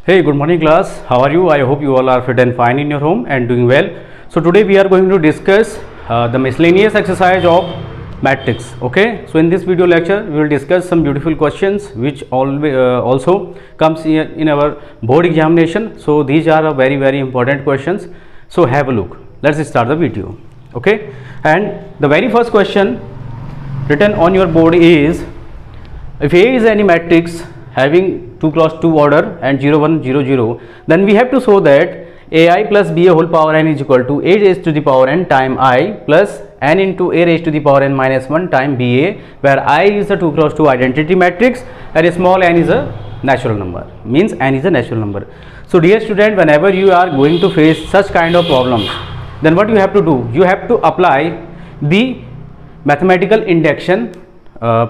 Hey, good morning class. How are you? I hope you all are fit and fine in your home and doing well. So today we are going to discuss the miscellaneous exercise of matrix. Okay. So in this video lecture we will discuss some beautiful questions which also comes in our board examination. So these are a very important questions. So have a look. Let's start the video. Okay. And the very first question written on your board is, if A is any matrix having 2 cross 2 order and 0 1 0 0, then we have to show that ai plus ba whole power n is equal to a raised to the power n time I plus n into a raised to the power n minus 1 time ba, where I is a 2 cross 2 identity matrix and small n is a natural number, means n is a natural number. So dear student, whenever you are going to face such kind of problems, then what you have to do, you have to apply the mathematical induction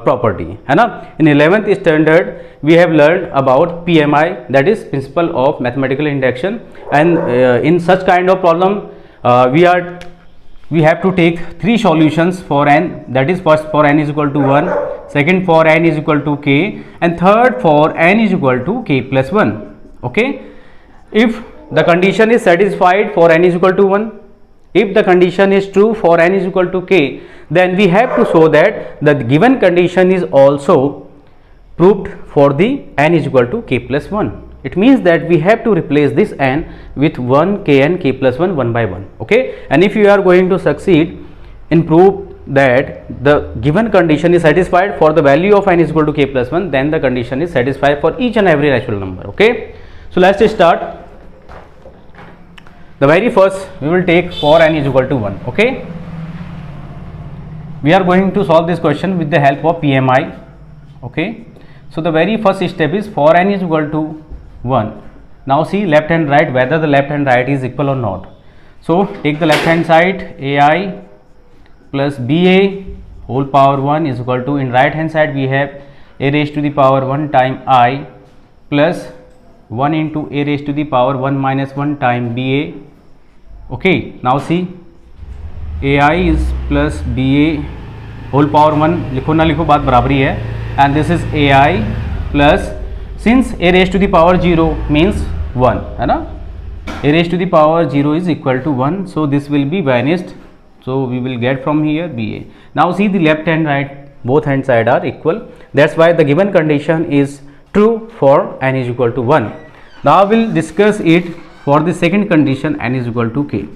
property है ना. In 11th standard we have learned about PMI, that is principle of mathematical induction, and in such kind of problem we have to take 3 solutions for n, that is first for n is equal to 1, second for n is equal to k, and third for n is equal to k plus 1. Okay. If the condition is satisfied for n is equal to 1, if the condition is true for n is equal to k, then we have to show that the given condition is also proved for the n is equal to k plus 1. It means that we have to replace this n with 1 kn k plus 1 1 by 1. Okay. And if you are going to succeed in proof that the given condition is satisfied for the value of n is equal to k plus 1, then the condition is satisfied for each and every natural number. Okay. So let's start. The very first we will take for n is equal to 1. Okay. We are going to solve this question with the help of PMI. Okay. So the very first step is for n is equal to 1. Now see left and right, whether the left and right is equal or not. So take the left hand side, ai plus ba whole power 1 is equal to, in right hand side we have a raised to the power 1 time I plus 1 into a raised to the power 1 minus 1 time ba. Okay. Now see ai is plus ba whole power 1, लिखो ना लिखो बात बराबरी है, and this is ai plus, since a raised to the power 0 means 1 है ना, a raised to the power 0 is equal to 1, so this will be vanished, so we will get from here ba. Now see the left and right, both hand side are equal, that's why the given condition is true for n is equal to 1. Now we will discuss it for the second condition, n is equal to k,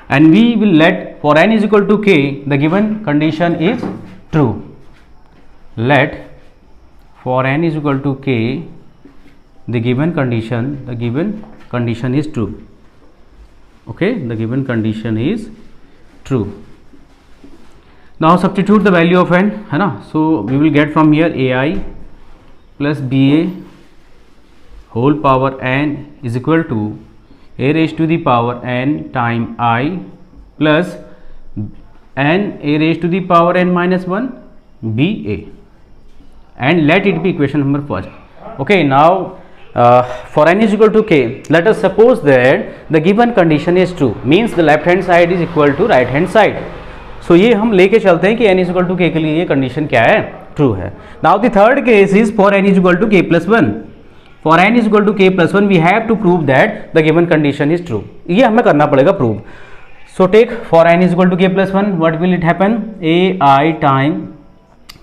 and we will let for n is equal to k the given condition is true. Let for n is equal to k the given condition is true. Okay, the given condition is true. Now substitute the value of n है ना, so we will get from here ai plus ba whole power n is equal to a raised to the power n time I plus n a raised to the power n minus 1 ba, and let it be equation number first. Okay. Now for n is equal to k, let us suppose that the given condition is true, means the left hand side is equal to right hand side. So ये हम लेके चलते हैं कि n is equal to k के लिए ये condition क्या है, ट्रू है. Now the third case is for n is equal to k plus 1. For n is equal to k plus 1 we have to prove that the given condition is true. ये हमें करना पड़ेगा prove. So take for n is equal to k plus 1, what will it happen, ai time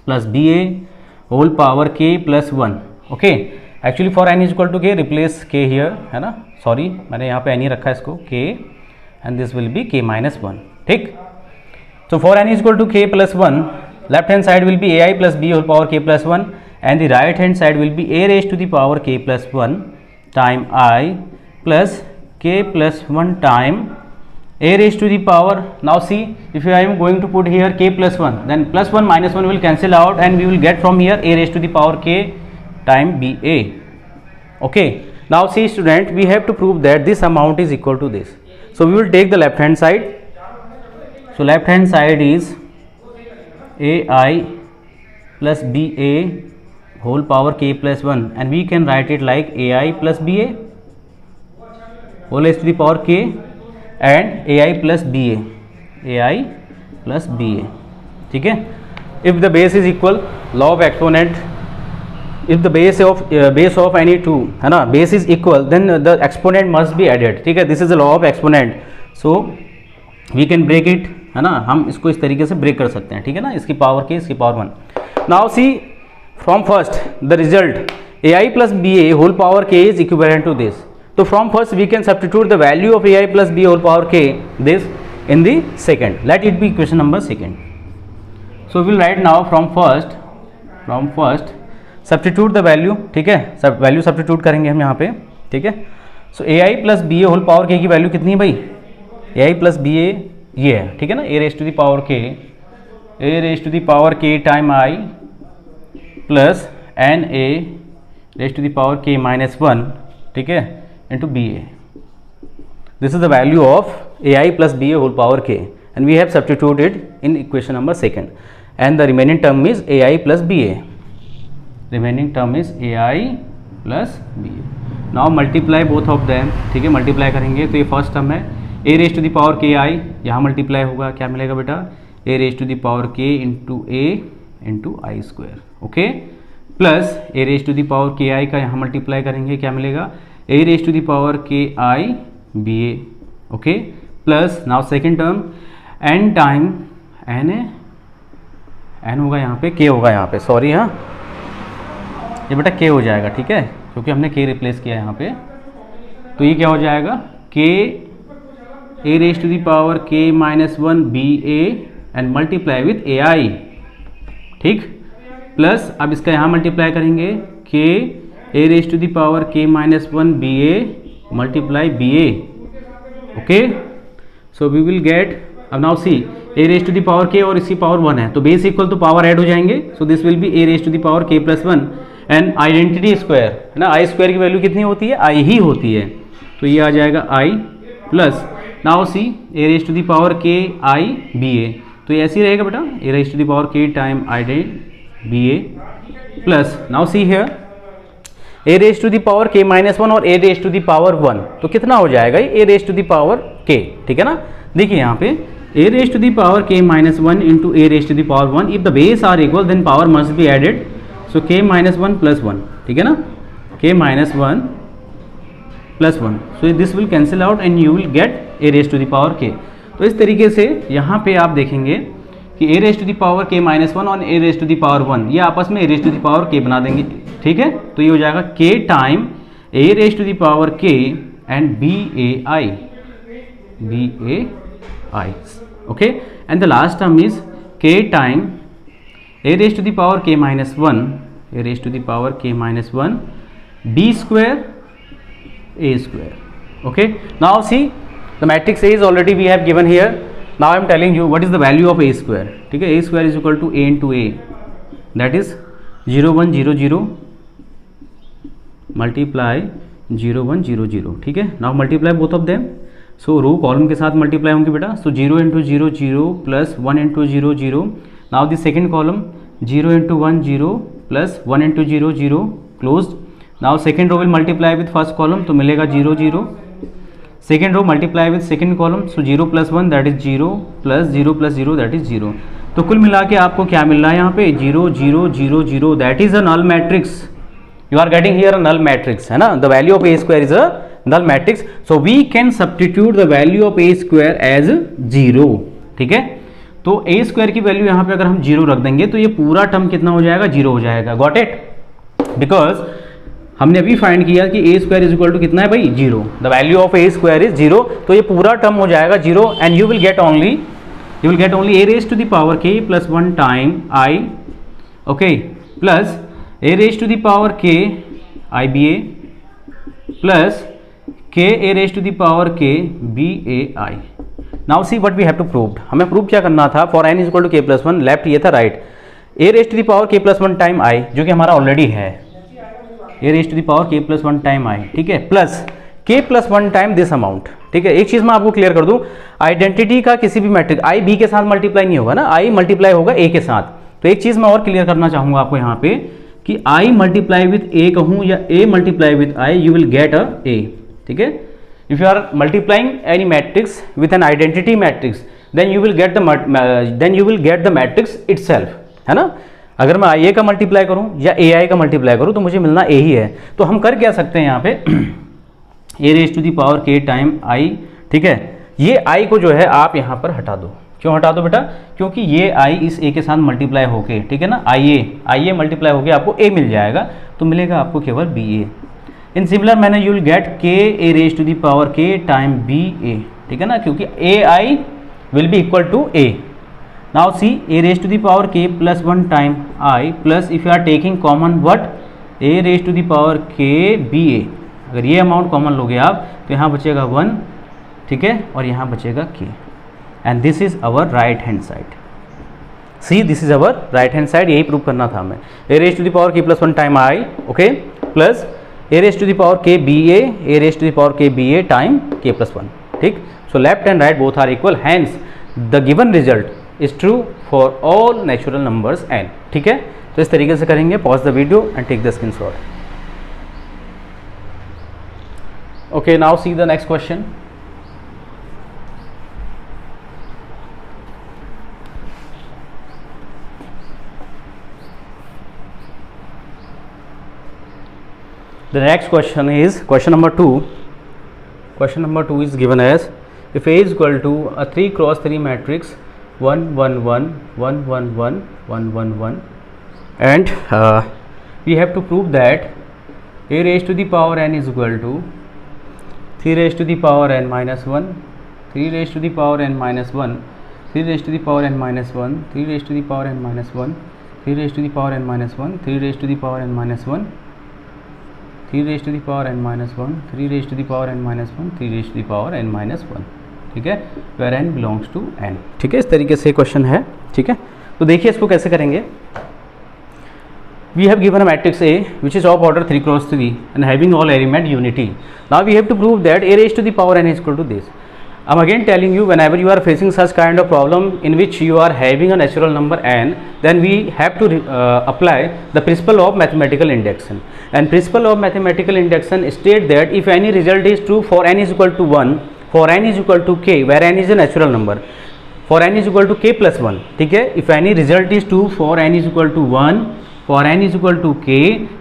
plus ba whole power k plus 1. Okay. Actually for n is equal to k, replace k here है ना, sorry मैंने यहाँ पे n ही रखा है इसको, k, and this will be k minus 1. ठीक. So for n is equal to k plus 1, left hand side will be ai plus b whole power k plus 1, and the right hand side will be a raised to the power k plus 1 time I plus k plus 1 time a raised to the power. Now see, if I am going to put here k plus 1, then plus 1 minus 1 will cancel out, and we will get from here a raised to the power k time ba. Okay. Now see student, we have to prove that this amount is equal to this. So we will take the left hand side. So left hand side is ai plus ba whole power k plus 1, and we can write it like ai plus ba whole raised to the power k and ai plus ba, ठीक है. If the base is equal, law of exponent if the base of any two, है ना, base is equal, then the exponent must be added, ठीक है, this is the law of exponent, so we can break it, है ना, हम इसको इस तरीके से ब्रेक कर सकते हैं, ठीक है ना, इसकी पावर के, इसकी power 1। Now see from first the result ai plus ba whole power k is equivalent to this, so from first we can substitute the value of ai plus b whole power k this in the second, let it be equation number second. So we will write now from first substitute the value, ठीक है, सब value substitute करेंगे हम यहाँ पे, ठीक है। सो ai plus B A whole power के की वैल्यू कितनी है भाई, ai प्लस बी ए ये है, ठीक है ना, a raise to the power k time i plus N A raise to the power k minus 1, ठीक है, into B A, this is the value of ai plus B A whole power k and we have substituted in equation number second, and the remaining term is ai plus ba, remaining term is ai plus ba. now multiply both of them, ठीक है, multiply करेंगे तो ये first term है a raise to the power k i, यहाँ multiply होगा, क्या मिलेगा बेटा, a raise to the power k into a into I square, okay, plus a raise to the power k i का यहाँ मल्टीप्लाई करेंगे, क्या मिलेगा, a raise to the power k i ba, okay, plus now second term N time N होगा यहाँ पे, के होगा यहाँ पे, सॉरी, हाँ ये बेटा के हो जाएगा, ठीक है, क्योंकि हमने के रिप्लेस किया यहाँ पे, तो ये क्या हो जाएगा, k A raise to the power k minus 1 B A and multiply with A I, ठीक, प्लस अब इसका यहाँ मल्टीप्लाई करेंगे, k A raise to the power k minus 1 B A multiply B A, okay, so we will get, अब now C a raise to the power k और इसकी power 1 है, तो बेस इक्वल तो पावर ऐड हो जाएंगे, so this will B a raise to the power k plus 1 and identity square, है ना, आई स्क्वायर की वैल्यू कितनी होती है, आई ही होती है, तो ये आ जाएगा i plus now C a raise to the power k i b a, तो ये ऐसे ही रहेगा बेटा, a raise to the power k time i b a plus now see here a raise to the power k minus 1 और a raise to the power 1, तो कितना हो जाएगा ये a raise to the power k, ठीक है ना, देखिए यहाँ पे a raised to the power k minus 1 into a raised to the power 1, if the base are equal then power must be added, so k minus 1 plus 1, ठीक है ना, k minus 1 plus 1, so this will cancel out and you will get a raised to the power k. तो इस तरीके से यहाँ पे आप देखेंगे कि a raised to the power k minus 1 और a raised to the power 1 ये आपस में a raised to the power k बना देंगे, ठीक है, तो ये हो जाएगा k time a raised to the power k and b a i, okay, and the last term is k time a raised to the power k minus 1, a raised to the power k minus 1 b square a square, okay. Now see the matrix A is already we have given here, now I am telling you what is the value of a square, ठीक है, a square is equal to a into a, that is 0 1 0 0 multiply 0 1 0 0, ठीक है, now multiply both of them, so row column के साथ multiply होंगे बेटा, so 0 into 0 0 plus 1 into 0 0, now the second column 0 into 1 0 plus 1 into 0 0 closed, now second row will multiply with first column, तो मिलेगा 0 0, second row multiply with second column, so 0 plus 1 that is 0 plus 0 that is 0, तो कुल मिला के आपको क्या मिल रहा है यहाँ पे 0 0 0 0, that is a null matrix, you are getting here a null matrix, है ना, the value of a square is a null matrix, so we can substitute the value of a square as 0, ठीक है, तो a square की value यहाँ पे अगर हम 0 रख देंगे तो ये पूरा टर्म कितना हो जाएगा, 0 हो जाएगा, गॉट इट, बिकॉज हमने अभी फाइंड किया कि a square is equal to कितना है भाई 0, the value of a square is 0, तो ये पूरा टर्म हो जाएगा 0 and you will get only a raise to the power k plus 1 time i, okay, plus a raised to the power k i b a plus k a raised to the power k b a i. Now see what we have to prove. हमें prove क्या करना था, for n is equal to k plus 1, left ये था right, a raised to the power k plus 1 time i, जो कि हमारा already है, a raised to the power k plus 1 time i, ठीक है, plus k plus 1 time this amount, ठीक है। एक चीज मैं आपको क्लियर कर दूं, आइडेंटिटी का किसी भी मैट्रिक्स i b के साथ मल्टीप्लाई नहीं होगा ना, i मल्टीप्लाई होगा a के साथ, तो एक चीज मैं और क्लियर करना चाहूंगा आपको यहाँ पे कि i मल्टीप्लाई विथ a कहूँ या a multiply with i, you will get a a, ठीक है, if you are multiplying any matrix with an identity matrix then you will get the matrix itself, है ना, अगर मैं IA का multiply करूं या AI का मल्टीप्लाई करूं तो मुझे मिलना A ही है। तो हम कर क्या सकते हैं यहाँ पे a raise to the power k time I, ठीक है, ये I को जो है आप यहाँ पर हटा दो। क्यों हटा दो बेटा? क्योंकि ये I इस A के साथ मल्टीप्लाई होके, ठीक है ना, IA मल्टीप्लाई होके आपको A मिल जाएगा, तो मिलेगा आपको केवल BA। In similar manner you will get k a raise to the power k time BA, ठीक है ना, क्योंकि AI will be equal to A। Now C a raise to the power k plus 1 time I plus if you are taking common what a raise to the power k BA। अगर ये amount common लोगे आप तो यहाँ बचेगा 1, ठीक है, और यहाँ बचेगा k, and this is our right hand side. See this is our right hand side, यही प्रूव करना था हमें। a raise to the power k plus 1 time I, okay, plus a raise to the power k BA, a raise to the power k BA time k plus 1, ठीक। So left and right both are equal, hence the given result is true for all natural numbers n, ठीक है। तो इस तरीके से करेंगे। Pause the video and take the screenshot. Okay, now see the next question. The next question is question number 2. Question number 2 is given as if A is equal to a 3 cross 3 matrix 1 1 1 1 1 1 1 1 1, and we have to prove that A raised to the power n is equal to 3 raised to the power n minus 1, 3 raised to the power n minus 1, 3 raised to the power n minus 1, 3 raised to the power n minus 1, 3 raised to the power n minus 1, 3 raised to the power n minus 1, 3 raised to the power n minus 1, 3 raised to the power n minus 1, 3 raised to the power n minus 1, ठीक है, where n belongs to n, ठीक है। इस तरीके से question है, ठीक है। तो देखिए इसको कैसे करेंगे। we have given a matrix A which is of order 3 cross 3 and having all element unity. Now we have to prove that A raised to the power n is equal to this. I'm again telling you, whenever you are facing such kind of problem in which you are having a natural number n, then we have to apply the principle of mathematical induction. And principle of mathematical induction state that if any result is true for n is equal to 1, for n is equal to k, where n is a natural number, for n is equal to k plus 1, ठीक है। If any result is true for n is equal to 1, for n is equal to k,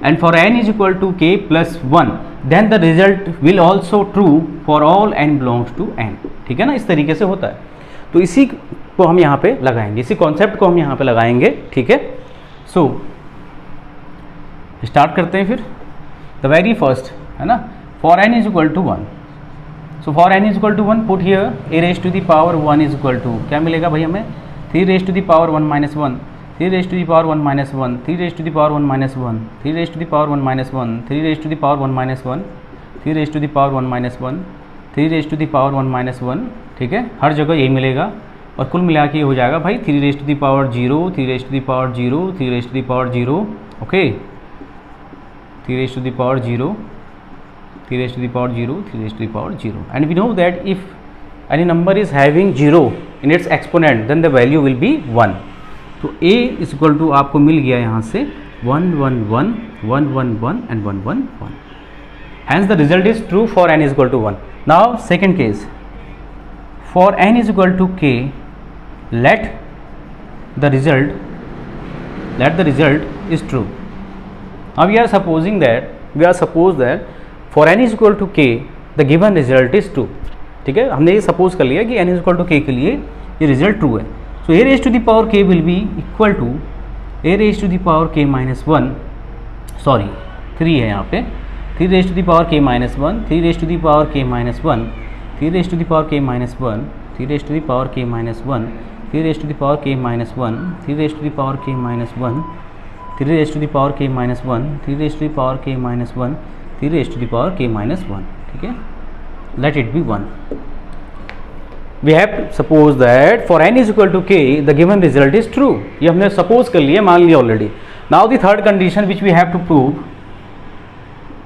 and for n is equal to k plus 1, then the result will also true for all n belongs to n, ठीक है ना। इस तरीके से होता है। तो इसी को हम यहाँ पे लगाएंगे, इसी कॉन्सेप्ट को हम यहाँ पे लगाएंगे, ठीक है। सो स्टार्ट करते हैं फिर। द वेरी फर्स्ट है ना, for n is equal to 1, so for n is equal to 1 put here a raise to the power 1 is equal to, क्या मिलेगा भाई हमें, 3 raise to the power 1 minus 1, 3 raise to the power 1 minus 1, 3 raise to the power 1 minus 1, 3 raise to the power 1 minus 1, 3 raise to the power 1 minus 1, 3 raise to the power 1 minus 1, 3 raise to the power 1 minus 1, ठीक है। हर जगह यही मिलेगा और कुल मिला के ये हो जाएगा भाई 3 raise to the power 0, 3 raise to the power 0, 3 raise to the power 0, okay, 3 raise to the power 0, 3 raised to the power 0, 3 raised to the power 0, and we know that if any number is having 0 in its exponent then the value will be 1. तो a is equal to आपको मिल गया यहाँ से 1 1 1 1 1 1 and 1 1 1. Hence the result is true for n is equal to 1. Now second case, for n is equal to k, let the result is true. Now we are supposing that for n is equal to k the given result is true, ठीक है। हमने ये suppose कर लिया कि n is equal to k के लिए ये रिजल्ट ट्रू है। सो a raised to the power k will be equal to a raised to the power k minus 1, sorry 3 है यहाँ पे, 3 raised to the power k minus 1, 3 raised to the power k minus 1, 3 raised to the power k minus 1, 3 raised to the power k minus 1, 3 raised to the power k minus 1, 3 raised to the power k minus 1, 3 raised to the power k minus 1, 3 raised to the power k minus 1, 3 raised to the power k minus 1, ठीक है। Let it be 1. We have to suppose that for n is equal to k the given result is true. ये हमने suppose कर लिया, मान लिया already. Now the third condition which we have to prove,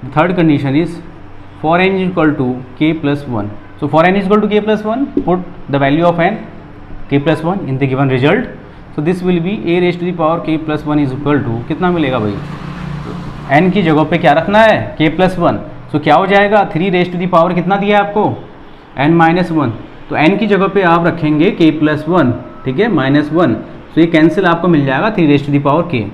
the third condition is for n is equal to k plus 1. So for n is equal to k plus 1, put the value of n k plus 1 in the given result. So this will be a raised to the power k plus 1 is equal to, कितना मिलेगा भाई, n की जगह पे क्या रखना है, k plus 1। सो क्या हो जाएगा, 3 रेज टू दी पावर कितना दिया है आपको, n माइनस 1, तो n की जगह पे आप रखेंगे k प्लस 1, ठीक है, माइनस 1। सो ये कैंसिल आपको मिल जाएगा 3 raise to the power k।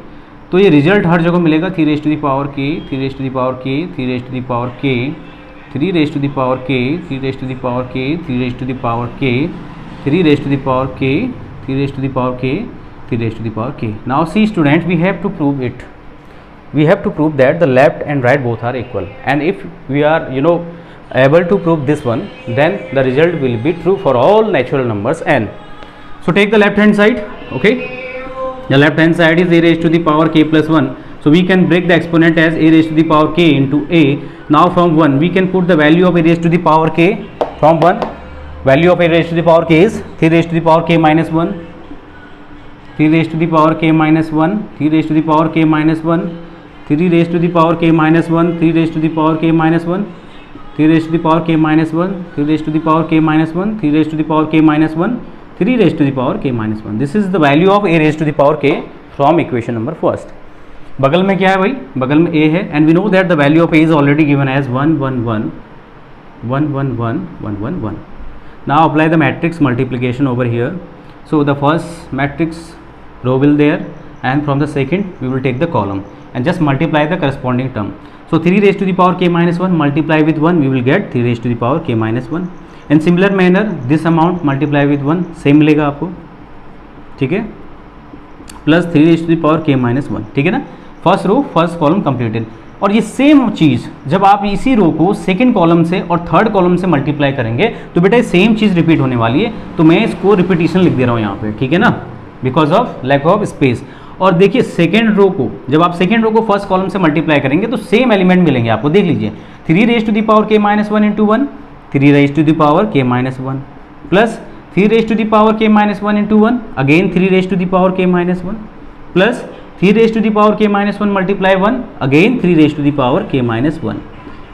तो ये रिजल्ट हर जगह मिलेगा 3 raise to the power k, 3 raise to the power k, 3 raise to the power k, 3 raise to the power k, 3 raise to the power k, 3 raise to the power k, 3 raise to the power k, 3 raise to the power k, 3 raise to the power k. Now see students, we have to prove it. We have to prove that the left and right both are equal, and if we are able to prove this one, then the result will be true for all natural numbers n. So take the left hand side. Okay, the left hand side is a raised to the power k plus 1, so we can break the exponent as a raised to the power k into a. Now from 1 we can put the value of a raised to the power k. From 1, value of a raised to the power k is 3 raised to the power k minus 1, 3 raised to the power k minus 1, 3 raised to the power k minus 1, 3 raised to the power k minus 1, 3 raised to the power k minus 1, 3 raised to the power k minus 1, 3 raised to the power k minus 1, 3 raised to the power k minus 1, 3 raised to the power k minus 1. This is the value of a raised to the power k from equation number first. बगल में क्या है भाई? बगल में a है, and we know that the value of a is already given as 1 1 1 1 1 1 1 1 1. Now apply the matrix multiplication over here. So the first matrix row will there, and from the second we will take the column and just multiply the corresponding term. So 3 raised to the power k minus 1 multiply with 1, we will get 3 raised to the power k minus 1. In similar manner this amount multiply with 1, same मिलेगा आपको, ठीक है, plus 3 raised to the power k minus 1, ठीक है ना. First row first column completed. और ये same चीज़ जब आप इसी रो को सेकंड कॉलम से और थर्ड कॉलम से मल्टीप्लाई करेंगे तो बेटा सेम चीज़ रिपीट होने वाली है. तो मैं इसको रिपीटिशन लिख दे रहा हूँ यहाँ पे, ठीक है ना, because of lack of space. और देखिए सेकेंड रो को जब आप सेकेंड रो को फर्स्ट कॉलम से मल्टीप्लाई करेंगे तो सेम एलिमेंट मिलेंगे आपको. देख लीजिए 3 raised to the power k minus 1 into 1, 3 raised to the power k minus 1, plus 3 raised to the power k minus 1 into 1, again 3 raised to the power k minus 1, plus 3 raised to the power k minus 1 multiply 1, again 3 raised to the power k minus 1.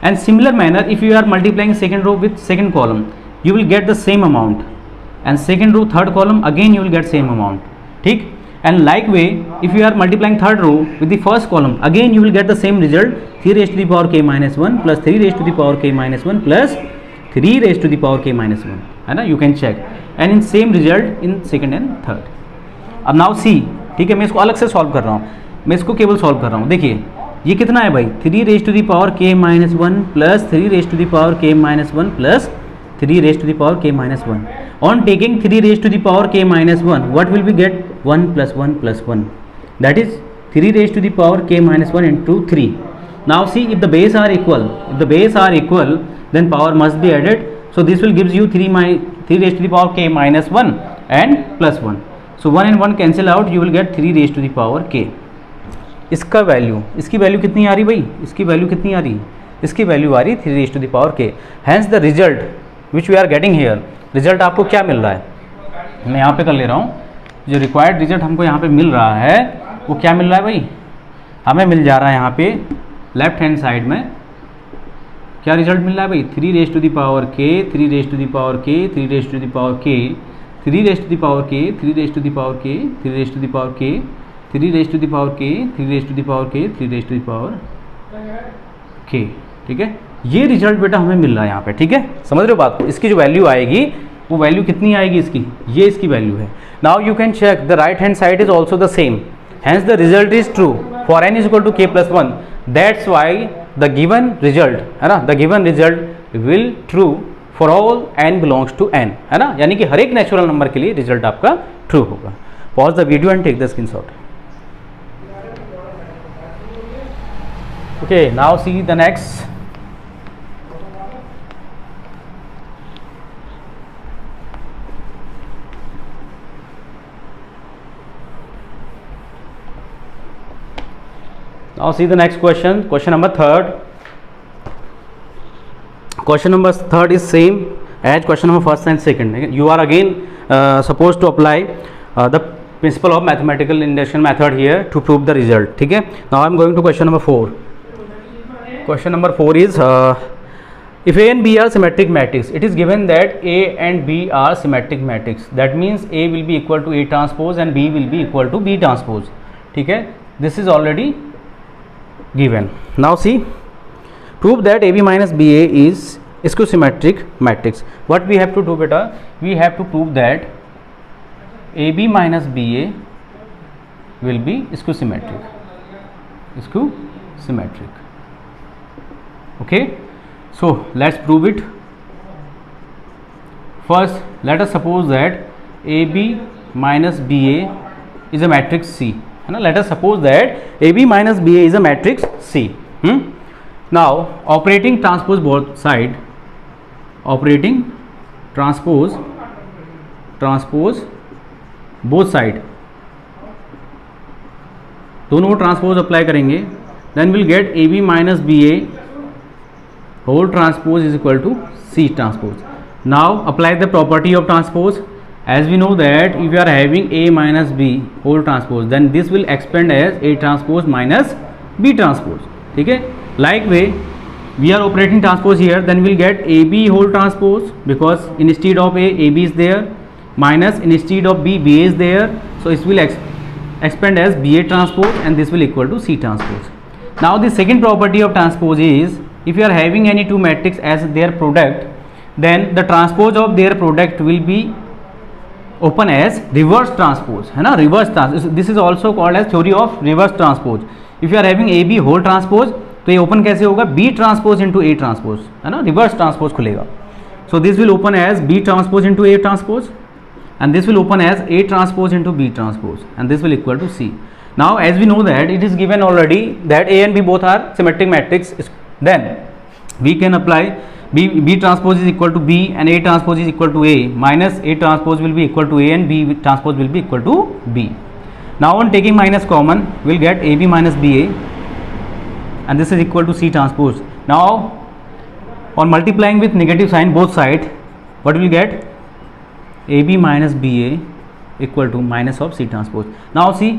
And similar manner if you are multiplying second row with second column, you will get the same amount, and second row third column again you will get same amount, ठीक. And like way if you are multiplying third row with the first column, again you will get the same result, 3 raised to the power k minus 1 plus 3 raised to the power k minus 1 plus 3 raised to the power k minus 1, है ना. You can check, and in same result in second and third. अब now see, ठीक है, मैं इसको अलग से solve कर रहा हूँ, मैं इसको केवल सॉल्व कर रहा हूँ. देखिए ये कितना है भाई, 3 raised to the power k minus 1 plus 3 raised to the power k minus 1 plus 3 raised to the power k minus 1. On taking 3 raised to the power k minus 1, what will we get? 1 plus 1 plus 1, that is 3 raised to the power k minus 1 into 3. Now see, if the base are equal, then power must be added. So this will gives you 3 raised to the power k minus 1 and plus 1. So 1 and 1 cancel out, you will get 3 raised to the power k. इसका value, इसकी value कितनी आ रही भाई, इसकी value कितनी आ रही, इसकी value आ रही 3 raised to the power k. Hence the result which we are getting here, result आपको क्या मिल रहा है, मैं यहाँ पे कर ले रहा हूँ, जो रिक्वायर्ड रिजल्ट हमको यहाँ पे मिल रहा है वो क्या मिल रहा है भाई, हमें मिल जा रहा है यहाँ पे लेफ्ट हैंड साइड में क्या रिजल्ट मिल रहा है भाई, 3 raised to the power k, 3 raised to the power k, 3 raised to the power k, 3 raised to the power k, 3 raised to the power k, 3 raised to the power k, 3 raised to the power k, 3 raised to the power k, 3 raised to the power k, ठीक है. ये result बेटा हमें मिल रहा है यहाँ पे, ठीक है, समझ रहे हो बात को. इसकी जो वैल्यू आएगी वो वैल्यू कितनी आएगी इसकी, ये इसकी वैल्यू है. Now you can check the right hand side is also the same, hence the result is true for n is equal to k plus 1. That's why the given result, है ना, the given result will true for all n belongs to n, है ना, यानी कि हर एक natural number के लिए result आपका ट्रू होगा. Pause the video and take the screenshot. Okay, now see the next. Now see the next question, question number 3rd. Question number 3rd is same as question number 1st and 2nd. You are again supposed to apply the principle of mathematical induction method here to prove the result. ठीक है. Now I am going to question number 4. Question number 4 is if A and B are symmetric matrix, it is given that A and B are symmetric matrix. That means A will be equal to A transpose and B will be equal to B transpose. ठीक है. This is already given. Now see, prove that AB minus BA is symmetric matrix. What we have to do beta, we have to prove that AB minus BA will be symmetric. symmetric. Okay, so let's prove it. First, let us suppose that AB minus BA is a matrix C. है ना, let us suppose that AB minus BA is a matrix C. Now, operating transpose both side, operating transpose both side, दोनों transpose apply करेंगे, then will get A B minus B A whole transpose is equal to C transpose. Now apply the property of transpose. As we know that if you are having A minus B whole transpose, then this will expand as A transpose minus B transpose. ठीक है, like way we are operating transpose here, then we'll get AB whole transpose because instead of A, AB is there, minus instead of B, BA is there, so it will expand as BA transpose and this will equal to C transpose. Now the second property of transpose is if you are having any two matrix as their product, then the transpose of their product will be open as reverse transpose, है ना, reverse transpose. This is also called as theory of reverse transpose. If you are having AB whole transpose, तो ये open कैसे होगा, B transpose into A transpose, है ना, reverse transpose खुलेगा. So this will open as B transpose into A transpose, and this will open as A transpose into B transpose, and this will equal to C. Now as we know that it is given already that A and B both are symmetric matrix, then we can apply B transpose is equal to B and A transpose is equal to A, minus A transpose will be equal to A and B transpose will be equal to B. Now on taking minus common, we'll get AB minus BA and this is equal to C transpose. Now on multiplying with negative sign both sides, what will get, AB minus BA equal to minus of C transpose. Now see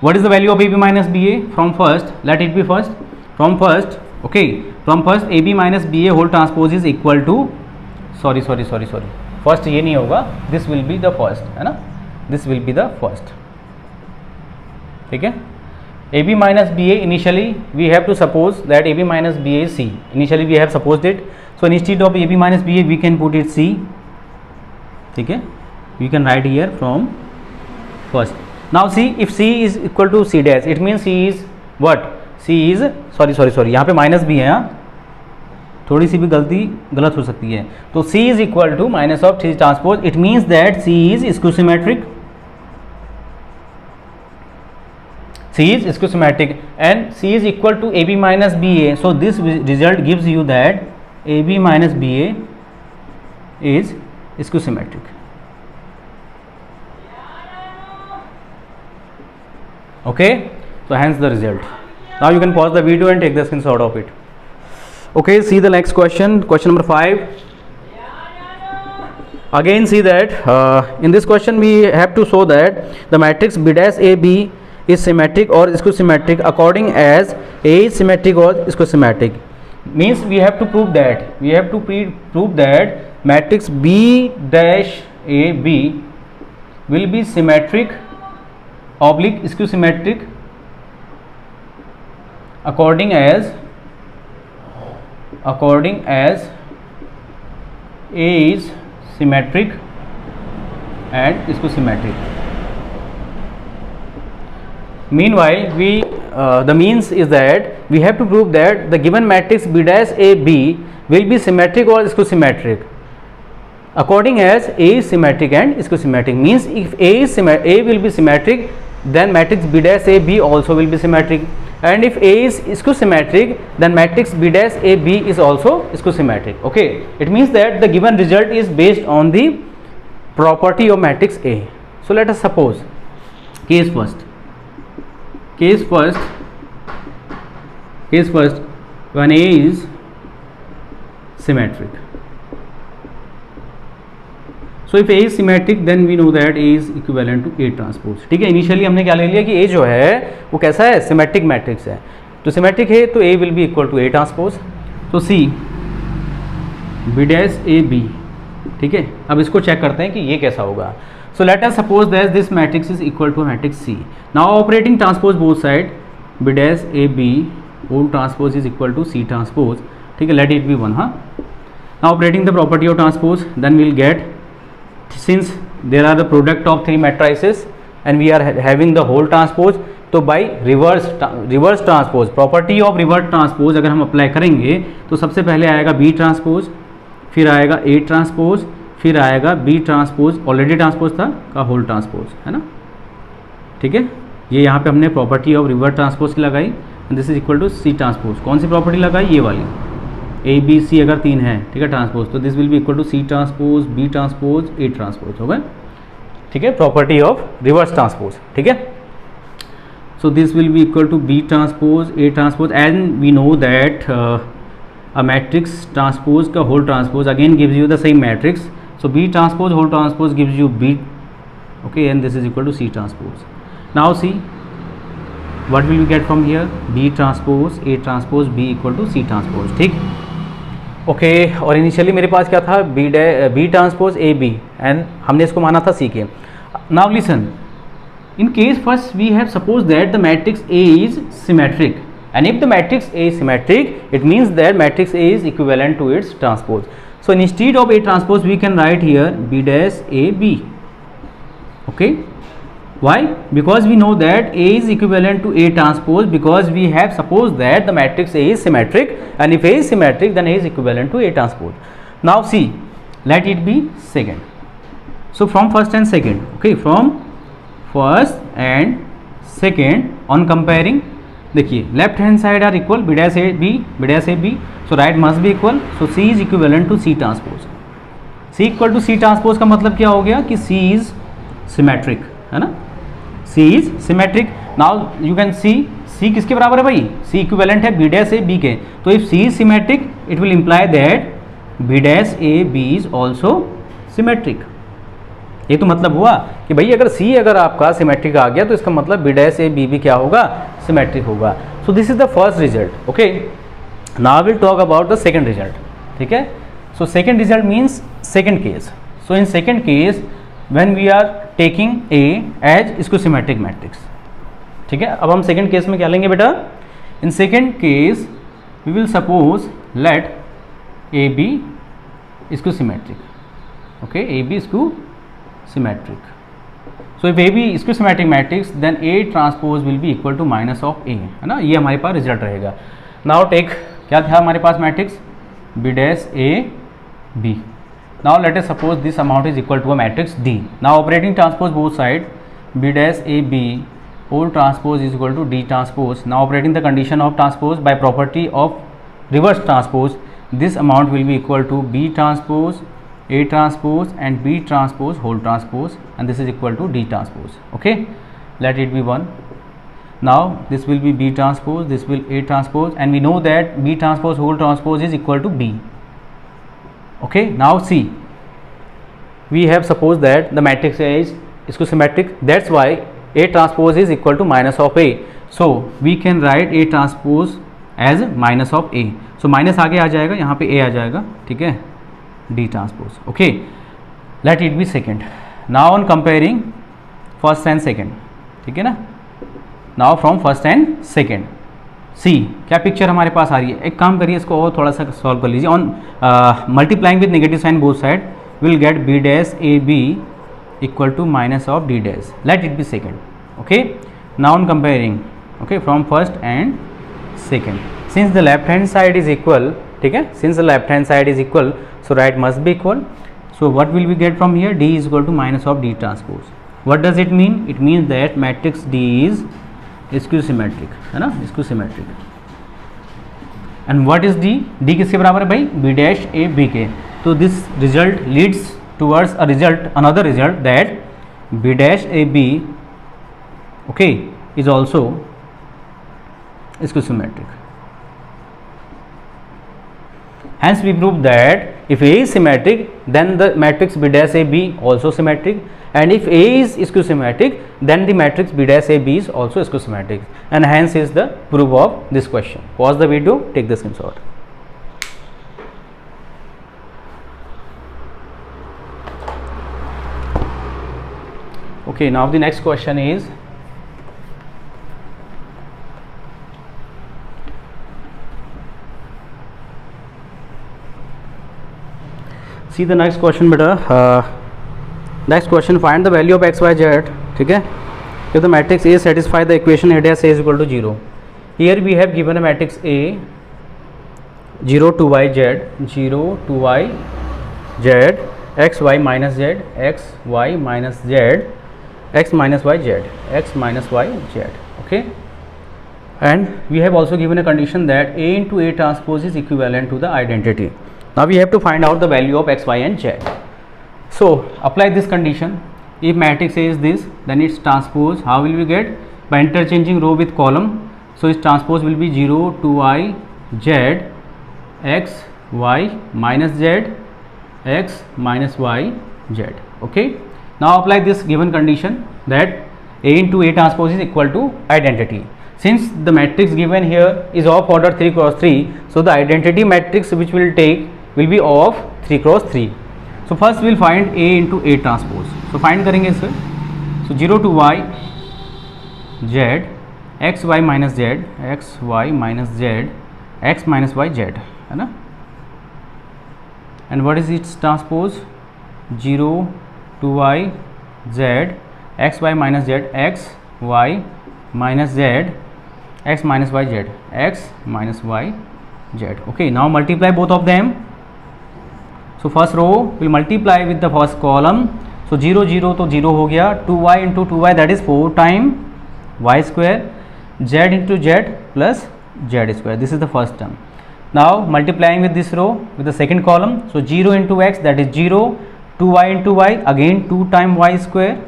what is the value of AB minus BA from first, let it be first, from first, okay, from first AB minus BA whole transpose is equal to, sorry first ये नहीं होगा, this will be the first, है ना, this will be the first. ठीक है, AB minus BA initially we have to suppose that AB minus BA is C. Initially we have supposed it, so instead of AB minus BA we can put it C. ठीक है, we can write here from first. Now see, if C is equal to C dash, it means C is what, C is sorry यहाँ पे minus भी है, थोड़ी सी भी गलत हो सकती है, तो C is equal to minus of C transpose, it means that C is schizometric, C is schizometric and C is equal to AB minus BA, so this result gives you that AB minus BA is schizometric. Okay, so hence the result. Now you can pause the video and take the screenshot of it. Okay, see the next question, question number 5. Again see that in this question we have to show that the matrix B dash AB is symmetric or schizometric according as A is symmetric or schizometric. Means we have to prove that, prove that matrix B dash AB will be symmetric oblique schizometric according as A is symmetric and schizometric. Meanwhile we the means is that we have to prove that the given matrix B dash AB will be symmetric or schizometric according as A is symmetric and schizometric. Means if A will be symmetric, then matrix B dash AB also will be symmetric, and if A is schizometric, then matrix B dash AB is also schizometric. Okay, it means that the given result is based on the property of matrix A. So let us suppose case first when A is symmetric. So if A is symmetric, then we know that A is equivalent to A transpose. ठीक है, initially हमने क्या ले लिया कि A जो है वो कैसा है, सिमेट्रिक मैट्रिक्स है, तो सिमेट्रिक है तो A will be equal to A transpose. तो C B dash A B, ठीक है. अब इसको चेक करते हैं कि ये कैसा होगा. So let us suppose that this matrix is equal to matrix C. Now operating transpose both side B dash A B whole transpose is equal to C transpose. ठीक है, लेट इट बी 1. हाँ, now operating the property of transpose, then will get, since there are the product of three matrices and we are having the whole transpose, तो by reverse transpose, property of reverse transpose अगर हम apply करेंगे तो सबसे पहले आएगा B transpose, फिर आएगा ए ट्रांसपोज, फिर आएगा बी ट्रांसपोज, ऑलरेडी ट्रांसपोज था का होल ट्रांसपोज, है ना, ठीक है। ये यहाँ पे हमने प्रॉपर्टी ऑफ रिवर्स ट्रांसपोज की लगाई, this is equal to C transpose. कौन सी प्रॉपर्टी लगाई? ये वाली, ए बी सी अगर 3 है, ठीक है, ट्रांसपोज, तो this will be equal to C transpose, B transpose, A transpose हो गए, ठीक है, प्रॉपर्टी ऑफ रिवर्स ट्रांसपोज, ठीक है। So this will be equal to B transpose, A transpose, and we know that a matrix transpose का whole transpose again gives you the same matrix, so B transpose whole transpose gives you B, okay, and this is equal to C transpose. Now see what will we get from here? B transpose A transpose B equal to C transpose, ठीक, okay. और initially मेरे पास क्या था? B transpose A B, and हमने इसको माना था C के। Now listen, in case first we have supposed that the matrix A is symmetric, and if the matrix A is symmetric, it means that matrix A is equivalent to its transpose. So instead of A transpose we can write here B dash A B, okay. Why? Because we know that A is equivalent to A transpose, because we have supposed that the matrix A is symmetric, and if A is symmetric then A is equivalent to A transpose. Now see, let it be second. So from first and second, okay, from first and second on comparing, देखिए left hand side are equal, B dash A B, so right must be equal, so C is equivalent to C transpose. C equal to C transpose का मतलब क्या हो गया कि सी is symmetric, है ना, C is symmetric. Now you can see किसके बराबर है भाई? सी इक्विवेलेंट है बी डैश ए बी के, तो if C is symmetric it will imply that B dash A B is also symmetric. ये तो मतलब हुआ कि भाई अगर C अगर आपका सिमेट्रिक आ गया तो इसका मतलब बी डैश ए बी भी क्या होगा? सिमेट्रिक होगा। So this is the first result, okay. Now will talk about the second result, ठीक है। So second result means second case. So in second case when we are taking A as इसको symmetric matrix, ठीक है। अब हम second case में क्या लेंगे बेटा? In second case we will suppose let A B इसको सिमेट्रिक, ओके, ए बी इसको symmetric. So if AB is symmetric matrix then A transpose will be equal to minus of A, है ना, ये हमारे पास रिजल्ट रहेगा। Now take, क्या था हमारे पास matrix? B dash A B. Now let us suppose this amount is equal to a matrix D. Now operating transpose both side, B dash A B whole transpose is equal to D transpose. Now operating the condition of transpose by property of reverse transpose, this amount will be equal to B transpose A transpose and B transpose whole transpose, and this is equal to D transpose, okay. Let it be 1. Now this will be B transpose, this will A transpose, and we know that B transpose whole transpose is equal to B, okay. Now see, we have supposed that the matrix A is symmetric, that's why A transpose is equal to minus of A, so we can write A transpose as minus of A. So minus आगे आ जाएगा, यहाँ पे A आ जाएगा, ठीक है, D transpose, okay. Let it be second. Now on comparing first and second, ठीक है ना। Now from first and second, see क्या पिक्चर हमारे पास आ रही है। एक काम करिए, इसको और थोड़ा सा सॉल्व कर लीजिए। On multiplying with negative sign both side will get B dash A B equal to minus of D dash. Let it be second, okay. Now on comparing, okay, from first and second, since the left hand side is equal, ठीक है, since the left hand side is equal, so right must be equal. So what will we get from here? D is equal to minus of D transpose. What does it mean? It means that matrix D is skew-symmetric, है ना, skew-symmetric. And what is D? D किसके बराबर है भाई? B dash A B के। तो this result leads towards a result, another result, that B dash A B, okay, is also skew-symmetric. Hence we prove that if A is symmetric then the matrix B dash A B also symmetric, and if A is skew-symmetric then the matrix B dash A B is also skew-symmetric, and hence is the proof of this question. Pause the video, take the screenshot. Okay, now the next question is, see the next question बेटा। Next question, find the value of x y z, ठीक है। if the matrix A satisfy the equation A dash A is equal to 0. Here we have given a matrix A 0 to y z, 0 to y z, x y minus z, x y minus z, x minus y z, x minus y z. Okay, and we have also given a condition that A into A transpose is equivalent to the identity. Now we have to find out the value of x, y and z. So apply this condition. If matrix A is this, then its transpose, how will we get? By interchanging row with column. So its transpose will be 0 to y z, x y minus z, x minus y z. Okay, now apply this given condition that A into A transpose is equal to identity. Since the matrix given here is of order 3 cross 3, so the identity matrix which we will take will be of 3 cross 3. So first we will find A into A transpose. So find करेंगे sir. So 0 to y z, x y minus z, x y minus z, x minus y z, है ना. And what is its transpose? 0 to y z, x y minus z, x y minus z, x minus y z, x minus y z. Okay, now multiply both of them. So first row will multiply with the first column. So 0 0 तो 0 हो गया. 2y into 2y, that is 4 times y square, z into z plus z square. This is the first term. Now multiplying with this row with the second column. So 0 into x, that is 0, 2y into y, again 2 times y square,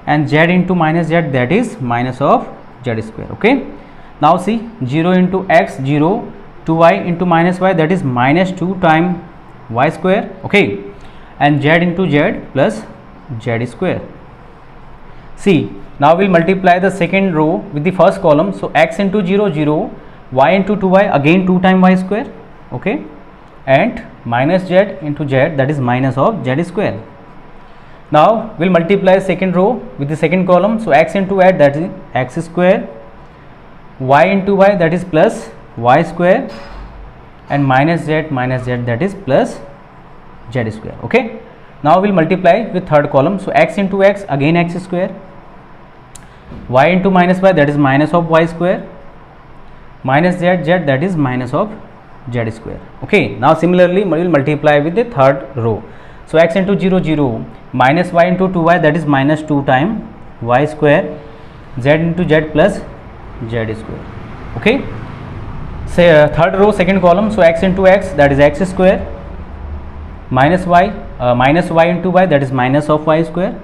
and z into minus z, that is minus of z square. Okay, now see, 0 into x 0, 2y into minus y, that is minus 2 times y square. Okay, and z into z plus z square. See, now we will multiply the second row with the first column. So x into 0 0, y into 2y, again 2 times y square. Okay, and minus z into z, that is minus of z square. Now we will multiply second row with the second column. So x into y, that is x square, y into y, that is plus y square, and minus z, that is plus z square. Okay, now we will multiply with third column. So x into x, again x square, y into minus y, that is minus of y square, minus z, that is minus of z square. Okay, now similarly we will multiply with the third row. So x into 0 0, minus y into 2y, that is minus 2 times y square, z into z plus z square. Okay, say third row second column. So x into x, that is x square, minus y into y, that is minus of y square.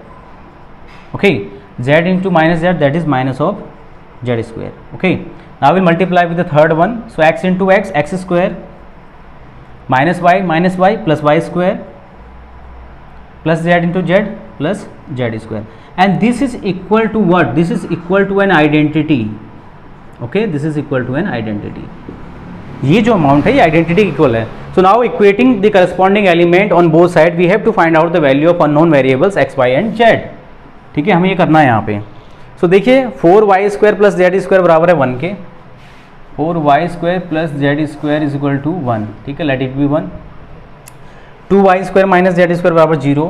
Okay, z into minus z, that is minus of z square. Okay, now we will multiply with the third one. So x into x, x square, minus y plus y square, plus z into z plus z square. And this is equal to what? This is equal to an identity. Okay, this is equal to an identity. ये जो amount है ये identity equal है. So now equating the corresponding element on both side we have to find out the value of unknown variables x y and z. ठीक है, हमें ये करना है यहाँ पे. सो देखिए 4y square plus z square बराबर है 1 के. 4y square plus z square is equal to 1. ठीक है, let it be 1. 2y square minus z square बराबर 0.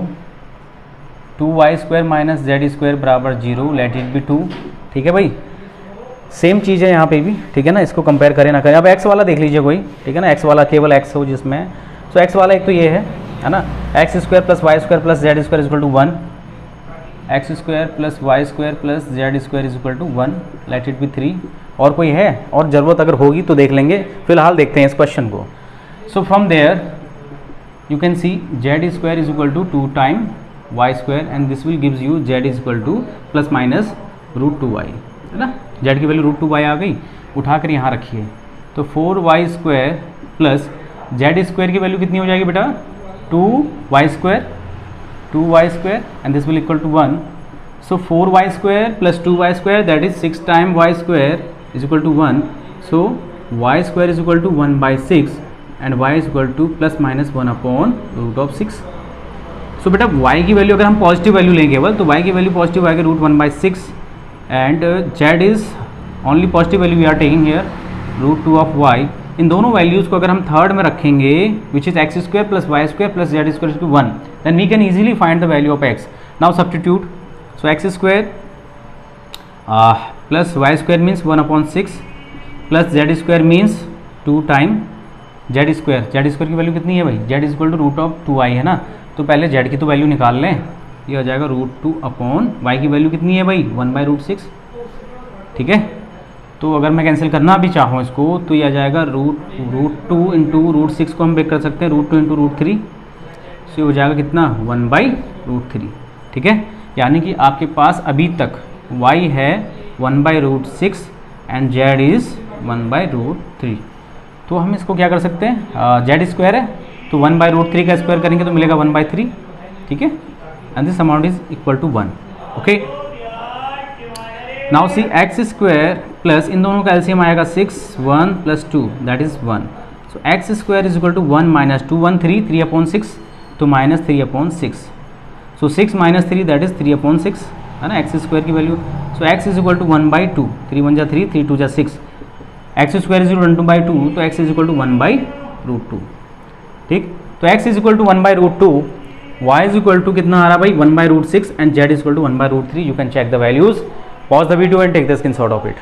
2y square minus z square बराबर 0, लेट इट बी 2. ठीक है भाई, सेम चीज़ है यहाँ पे भी. ठीक है ना, इसको कंपेयर करें ना करें. अब x वाला देख लीजिए कोई. ठीक है ना, x वाला केवल x हो जिसमें. सो x वाला एक तो ये है ना, x square plus y square plus z square is equal to 1. X square plus y square plus z square is equal to 1, let it be 3. और कोई है, और ज़रूरत अगर होगी तो देख लेंगे. फिलहाल देखते हैं इस क्वेश्चन को. So from there you can see z square is equal to 2 time y square, and this will gives you z is equal to plus minus root 2y. है ना, जेड की वैल्यू रूट 2y आ गई. उठाकर यहाँ रखिए तो 4y square plus z square की value कितनी हो जाएगी बेटा? 2y square and this will equal to 1. So 4y square plus 2y square, that is 6 time y square is equal to 1. So y square is equal to 1/6 and y is equal to plus minus 1 upon root of 6. सो बेटा y की value अगर हम positive value लेंगे केवल, तो y की value positive आएगी root 1/6, and z is only positive value we are taking here, root 2 of y. इन दोनों वैल्यूज़ को अगर हम थर्ड में रखेंगे, which is x square plus y square plus z square is equal to 1, then we can easily find the value of x. Now substitute. So x square plus y square means 1/6 plus z square means 2 time z square की value कितनी है भाई, z is equal to root of 2i है ना, तो पहले Z की तो वैल्यू निकाल लें, ये हो जाएगा √2 अपॉन वाई की वैल्यू कितनी है भाई 1/√6, ठीक है। तो अगर मैं कैंसिल करना भी चाहूँ इसको तो ये आ जाएगा √2 इंटू √6 को हम ब्रेक कर सकते हैं, √2 इंटू √3, सो ये हो जाएगा कितना 1/√3, ठीक है। यानी कि आपके पास अभी तक y है 1/√6 एंड z इज़ 1/√3। तो हम इसको क्या कर सकते हैं, जेड स्क्वायर है तो 1/√3 का स्क्वायर करेंगे तो मिलेगा 1/3, ठीक है, and this amount is equal to 1, okay. Now C X square plus इन दोनों का एलसीएम आएगा 6, 1 + 2 that is 1, so X square is equal to 1 - 2, 1 3, 3/6 तो -3/6, सो 6 - 3 दैट इज 3/6 है ना एक्स स्क्वायर की value. So x is equal to 1/2, 3 × 1 = 3, 3 × 2 = 6, x square is equal to 2/2 तो x is equal to 1/√2, ठीक। तो x is equal to 1/√2, y is equal to कितना आ रहा भाई 1/√6 and z is equal to 1/√3। You can check the values, pause the video and take the screenshot of it.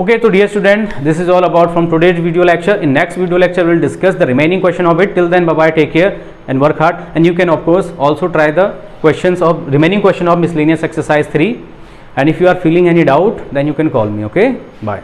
Okay, so dear student, this is all about from today's video lecture. In next video lecture we will discuss the remaining question of it. Till then, bye bye, take care and work hard, and you can of course also try the questions of remaining question of miscellaneous exercise 3, and if you are feeling any doubt then you can call me. Okay, bye.